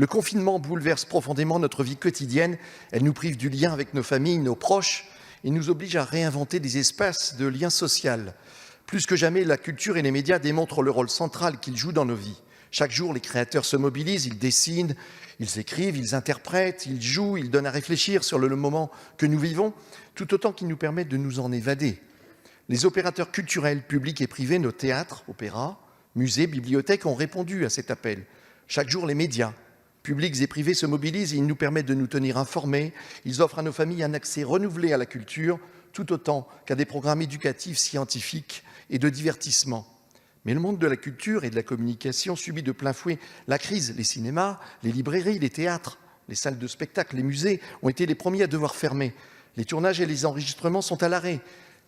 Le confinement bouleverse profondément notre vie quotidienne. Elle nous prive du lien avec nos familles, nos proches, et nous oblige à réinventer des espaces de lien social. Plus que jamais, la culture et les médias démontrent le rôle central qu'ils jouent dans nos vies. Chaque jour, les créateurs se mobilisent, ils dessinent, ils écrivent, ils interprètent, ils jouent, ils donnent à réfléchir sur le moment que nous vivons, tout autant qu'ils nous permettent de nous en évader. Les opérateurs culturels, publics et privés, nos théâtres, opéras, musées, bibliothèques ont répondu à cet appel. Chaque jour, les médias, publics et privés, se mobilisent et ils nous permettent de nous tenir informés. Ils offrent à nos familles un accès renouvelé à la culture, tout autant qu'à des programmes éducatifs, scientifiques et de divertissement. Mais le monde de la culture et de la communication subit de plein fouet la crise. Les cinémas, les librairies, les théâtres, les salles de spectacle, les musées ont été les premiers à devoir fermer. Les tournages et les enregistrements sont à l'arrêt.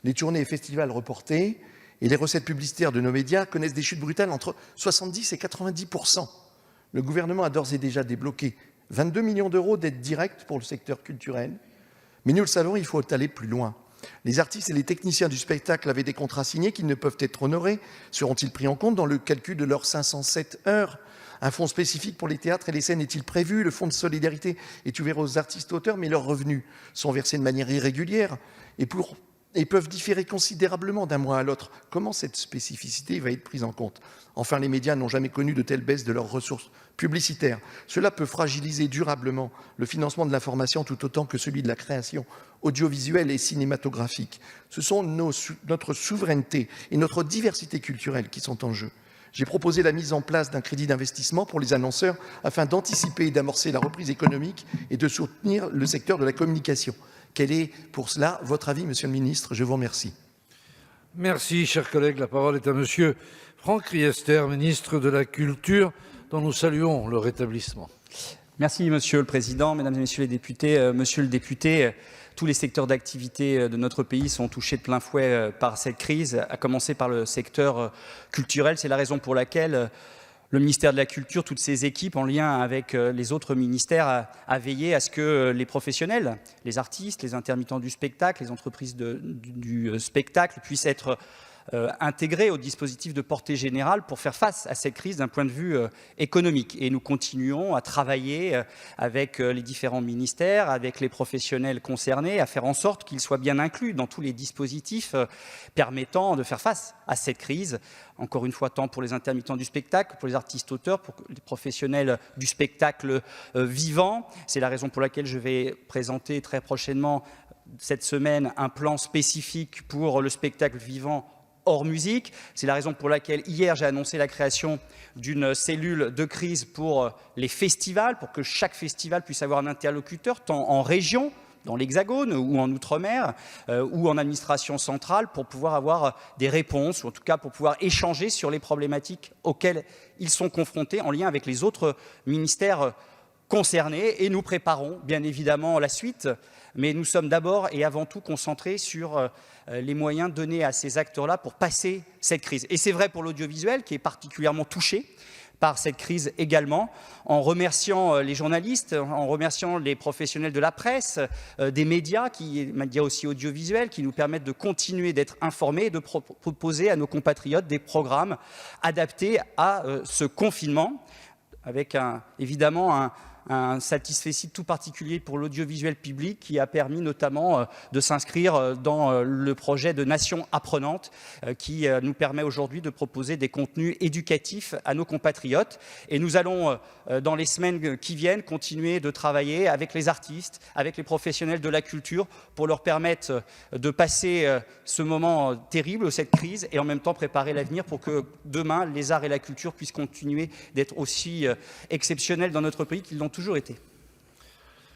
Les tournées et festivals reportés et les recettes publicitaires de nos médias connaissent des chutes brutales entre 70 et 90%. Le gouvernement a d'ores et déjà débloqué 22 millions d'euros d'aides directes pour le secteur culturel. Mais nous le savons, il faut aller plus loin. Les artistes et les techniciens du spectacle avaient des contrats signés qui ne peuvent être honorés. Seront-ils pris en compte dans le calcul de leurs 507 heures ? Un fonds spécifique pour les théâtres et les scènes est-il prévu ? Le fonds de solidarité est ouvert aux artistes-auteurs, mais leurs revenus sont versés de manière irrégulière et peuvent différer considérablement d'un mois à l'autre. Comment cette spécificité va être prise en compte ? Enfin, les médias n'ont jamais connu de telles baisses de leurs ressources publicitaires. Cela peut fragiliser durablement le financement de l'information tout autant que celui de la création audiovisuelle et cinématographique. Ce sont notre souveraineté et notre diversité culturelle qui sont en jeu. J'ai proposé la mise en place d'un crédit d'investissement pour les annonceurs afin d'anticiper et d'amorcer la reprise économique et de soutenir le secteur de la communication. Quel est pour cela votre avis, Monsieur le Ministre ? Je vous remercie. Merci, chers collègues. La parole est à Monsieur Franck Riester, ministre de la Culture, dont nous saluons le rétablissement. Merci, Monsieur le Président, Mesdames et Messieurs les députés. Monsieur le député, tous les secteurs d'activité de notre pays sont touchés de plein fouet par cette crise, à commencer par le secteur culturel. C'est la raison pour laquelle le ministère de la Culture, toutes ses équipes, en lien avec les autres ministères, a veillé à ce que les professionnels, les artistes, les intermittents du spectacle, les entreprises du spectacle puissent être intégrés au dispositif de portée générale pour faire face à cette crise d'un point de vue économique. Et nous continuons à travailler avec les différents ministères, avec les professionnels concernés, à faire en sorte qu'ils soient bien inclus dans tous les dispositifs permettant de faire face à cette crise. Encore une fois, tant pour les intermittents du spectacle, pour les artistes-auteurs, pour les professionnels du spectacle vivant. C'est la raison pour laquelle je vais présenter très prochainement, cette semaine, un plan spécifique pour le spectacle vivant hors musique. C'est la raison pour laquelle hier j'ai annoncé la création d'une cellule de crise pour les festivals, pour que chaque festival puisse avoir un interlocuteur, tant en région, dans l'Hexagone ou en Outre-mer ou en administration centrale, pour pouvoir avoir des réponses, ou en tout cas pour pouvoir échanger sur les problématiques auxquelles ils sont confrontés en lien avec les autres ministères concernés. Et nous préparons bien évidemment la suite, mais nous sommes d'abord et avant tout concentrés sur les moyens donnés à ces acteurs-là pour passer cette crise. Et c'est vrai pour l'audiovisuel qui est particulièrement touché par cette crise également, en remerciant les journalistes, en remerciant les professionnels de la presse, des médias aussi audiovisuels, qui nous permettent de continuer d'être informés et de proposer à nos compatriotes des programmes adaptés à ce confinement, avec évidemment un satisfecit tout particulier pour l'audiovisuel public qui a permis notamment de s'inscrire dans le projet de Nation apprenante qui nous permet aujourd'hui de proposer des contenus éducatifs à nos compatriotes. Et nous allons, dans les semaines qui viennent, continuer de travailler avec les artistes, avec les professionnels de la culture pour leur permettre de passer ce moment terrible, cette crise, et en même temps préparer l'avenir pour que demain, les arts et la culture puissent continuer d'être aussi exceptionnels dans notre pays qu'ils l'ont toujours été.